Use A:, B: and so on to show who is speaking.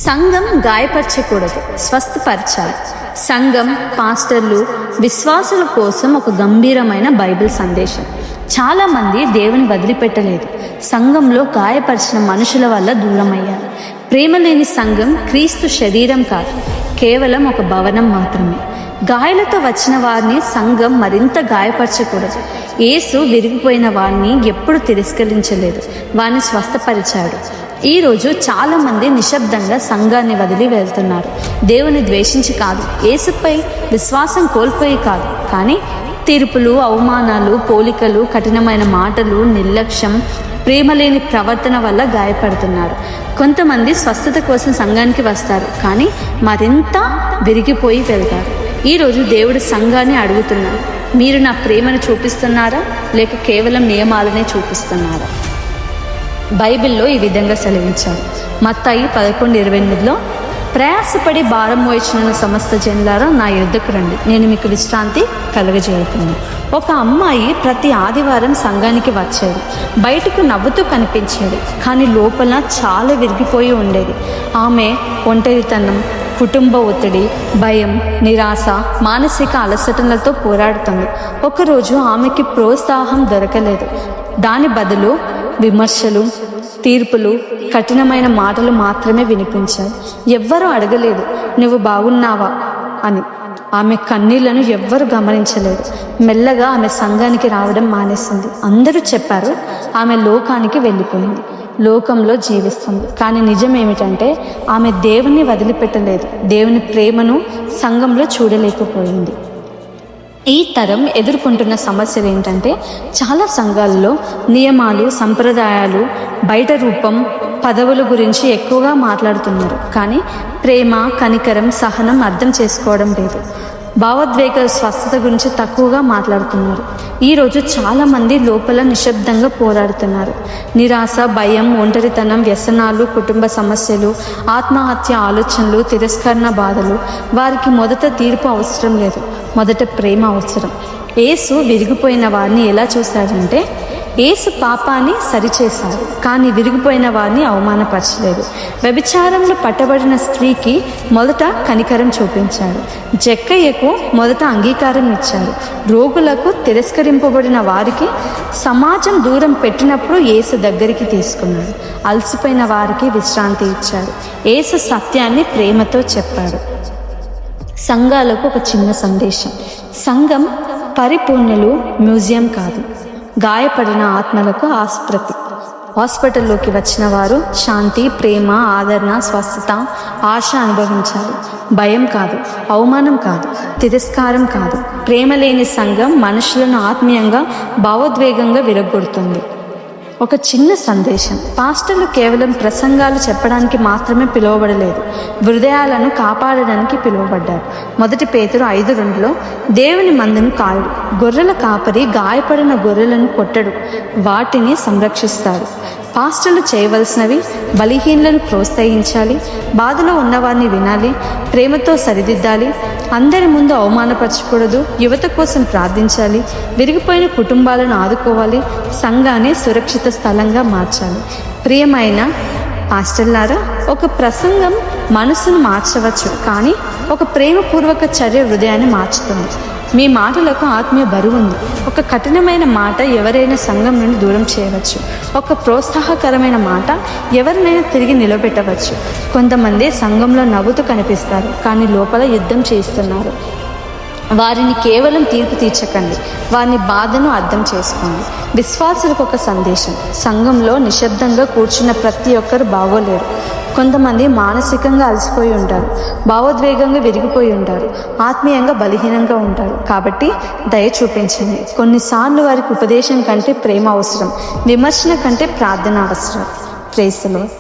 A: సంఘం గాయపరచకూడదు, స్వస్థపరచాలి. సంఘం, పాస్టర్లు, విశ్వాసుల కోసం ఒక గంభీరమైన బైబిల్ సందేశం. చాలామంది దేవుని వదిలిపెట్టలేదు. సంఘంలో గాయపరిచిన మనుషుల వల్ల దూరమయ్యారు. ప్రేమ లేని సంఘం క్రీస్తు శరీరం కాదు, కేవలం ఒక భవనం మాత్రమే. గాయాలతో వచ్చిన వారిని సంఘం మరింత గాయపరచకూడదు. యేసు విరిగిపోయిన వారిని ఎప్పుడు తిరస్కరించలేదు, వారిని స్వస్థపరిచాడు. ఈరోజు చాలామంది నిశ్శబ్దంగా సంఘాన్ని వదిలి వెళ్తున్నారు. దేవుని ద్వేషించి కాదు, యేసుపై విశ్వాసం కోల్పోయి కాదు, కానీ తీర్పులు, అవమానాలు, పోలికలు, కఠినమైన మాటలు, నిర్లక్ష్యం, ప్రేమ లేని ప్రవర్తన వల్ల గాయపడుతున్నారు. కొంతమంది స్వస్థత కోసం సంఘానికి వస్తారు, కానీ మరింత విరిగిపోయి వెళ్తారు. ఈరోజు దేవుడు సంఘాన్ని అడుగుతున్నాడు, మీరు నా ప్రేమను చూపిస్తున్నారా, లేక కేవలం నియమాలనే చూపిస్తున్నారా? బైబిల్లో ఈ విధంగా సెలవించారు. మత్తయి 11:28లో, ప్రయాసపడి భారం మోయించిన సమస్త జనులారా నా యొద్దకు రండి, నేను మీకు విశ్రాంతి కలుగజేయుతాను. ఒక అమ్మాయి ప్రతి ఆదివారం సంఘానికి వచ్చేది. బయటకు నవ్వుతూ కనిపించేది, కానీ లోపల చాలా విరిగిపోయి ఉండేది. ఆమె ఒంటరితనం, కుటుంబ ఒత్తిడి, భయం, నిరాశ, మానసిక అలసటలతో పోరాడుతుంది. ఒకరోజు ఆమెకి ప్రోత్సాహం దొరకలేదు. దాని బదులు విమర్శలు, తీర్పులు, కఠినమైన మాటలు మాత్రమే వినిపించాయి. ఎవ్వరూ అడగలేదు, నువ్వు బాగున్నావా అని. ఆమె కన్నీళ్లను ఎవ్వరు గమనించలేదు. మెల్లగా ఆమె సంఘానికి రావడం మానేసింది. అందరూ చెప్పారు, ఆమె లోకానికి వెళ్ళిపోయింది, లోకంలో జీవిస్తుంది. కానీ నిజం ఏమిటంటే ఆమె దేవుని వదిలిపెట్టలేదు, దేవుని ప్రేమను సంఘంలో చూడలేకపోయింది. ఈ తరం ఎదుర్కొంటున్న సమస్యలు ఏంటంటే, చాలా సంఘాల్లో నియమాలు, సంప్రదాయాలు, బయట రూపం, పదవుల గురించి ఎక్కువగా మాట్లాడుతున్నారు, కానీ ప్రేమ, కనికరం, సహనం అర్థం చేసుకోవడం లేదు. భావోద్వేగ స్వస్థత గురించి తక్కువగా మాట్లాడుతున్నారు. ఈరోజు చాలామంది లోపల నిశ్శబ్దంగా పోరాడుతున్నారు. నిరాశ, భయం, ఒంటరితనం, వ్యసనాలు, కుటుంబ సమస్యలు, ఆత్మహత్య ఆలోచనలు, తిరస్కరణ బాధలు. వారికి మొదట తీర్పు అవసరం లేదు, మొదట ప్రేమ అవసరం. యేసు విరిగిపోయిన వారిని ఎలా చూశాడంటే, యేసు పాపాన్ని సరిచేశాడు, కానీ విరిగిపోయిన వారిని అవమానపరచలేదు. వ్యభిచారంలో పట్టబడిన స్త్రీకి మొదట కనికరం చూపించాడు. జక్కయ్యకు మొదట అంగీకారం ఇచ్చాడు. రోగులకు, తిరస్కరింపబడిన వారికి సమాజం దూరం పెట్టినప్పుడు యేసు దగ్గరికి తీసుకున్నాడు. అలసిపోయిన వారికి విశ్రాంతి ఇచ్చాడు. యేసు సత్యాన్ని ప్రేమతో చెప్పాడు. సంఘాలకు ఒక చిన్న సందేశం. సంఘం పరిపూర్ణలు మ్యూజియం కాదు, గాయపడిన ఆత్మలకు ఆస్పృతి. హాస్పిటల్లోకి వచ్చిన వారు శాంతి, ప్రేమ, ఆదరణ, స్వస్థత, ఆశ అనుభవించాలి. భయం కాదు, అవమానం కాదు, తిరస్కారం కాదు. ప్రేమ లేని సంఘం మనుషులను ఆత్మీయంగా, భావోద్వేగంగా విరగొడుతుంది. ఒక చిన్న సందేశం. పాస్టర్లు కేవలం ప్రసంగాలు చెప్పడానికి మాత్రమే పిలువబడలేదు, హృదయాలను కాపాడడానికి పిలువబడ్డారు. 1 పేతురు 5:2లో, దేవుని మందను కాయుడు, గొర్రెల కాపరి గాయపడిన గొర్రెలను కొట్టడు, వాటిని సంరక్షిస్తాడు. పాస్టర్లు చేయవలసినవి బలహీనలను ప్రోత్సహించాలి, బాధలో ఉన్నవారిని వినాలి, ప్రేమతో సరిదిద్దాలి, అందరి ముందు అవమానపరచకూడదు, యువత కోసం ప్రార్థించాలి, విరిగిపోయిన కుటుంబాలను ఆదుకోవాలి, సంఘాన్ని సురక్షిత స్థలంగా మార్చాలి. ప్రియమైన పాస్టర్లారా, ఒక ప్రసంగం మనసును మార్చవచ్చు, కానీ ఒక ప్రేమపూర్వక చర్య హృదయాన్ని మార్చుతుంది. మీ మాటలకు ఆత్మీయ బరువు ఉంది. ఒక కఠినమైన మాట ఎవరైనా సంఘం నుండి దూరం చేయవచ్చు. ఒక ప్రోత్సాహకరమైన మాట ఎవరినైనా తిరిగి నిలబెట్టవచ్చు. కొంతమంది సంఘంలో నవ్వుతూ కనిపిస్తారు, కానీ లోపల యుద్ధం చేస్తున్నారు. వారిని కేవలం తీర్పు తీర్చకండి, వారిని బాధను అర్థం చేసుకోండి. విశ్వాసులకు ఒక సందేశం. సంఘంలో నిశ్శబ్దంగా కూర్చున్న ప్రతి ఒక్కరు బాగోలేరు. కొంతమంది మానసికంగా అలసిపోయి ఉంటారు, భావోద్వేగంగా విరిగిపోయి ఉంటారు, ఆత్మీయంగా బలహీనంగా ఉంటారు. కాబట్టి దయ చూపించండి. కొన్నిసార్లు వారికి ఉపదేశం కంటే ప్రేమ అవసరం, విమర్శన కంటే ప్రార్థన అవసరం. Praise the lord.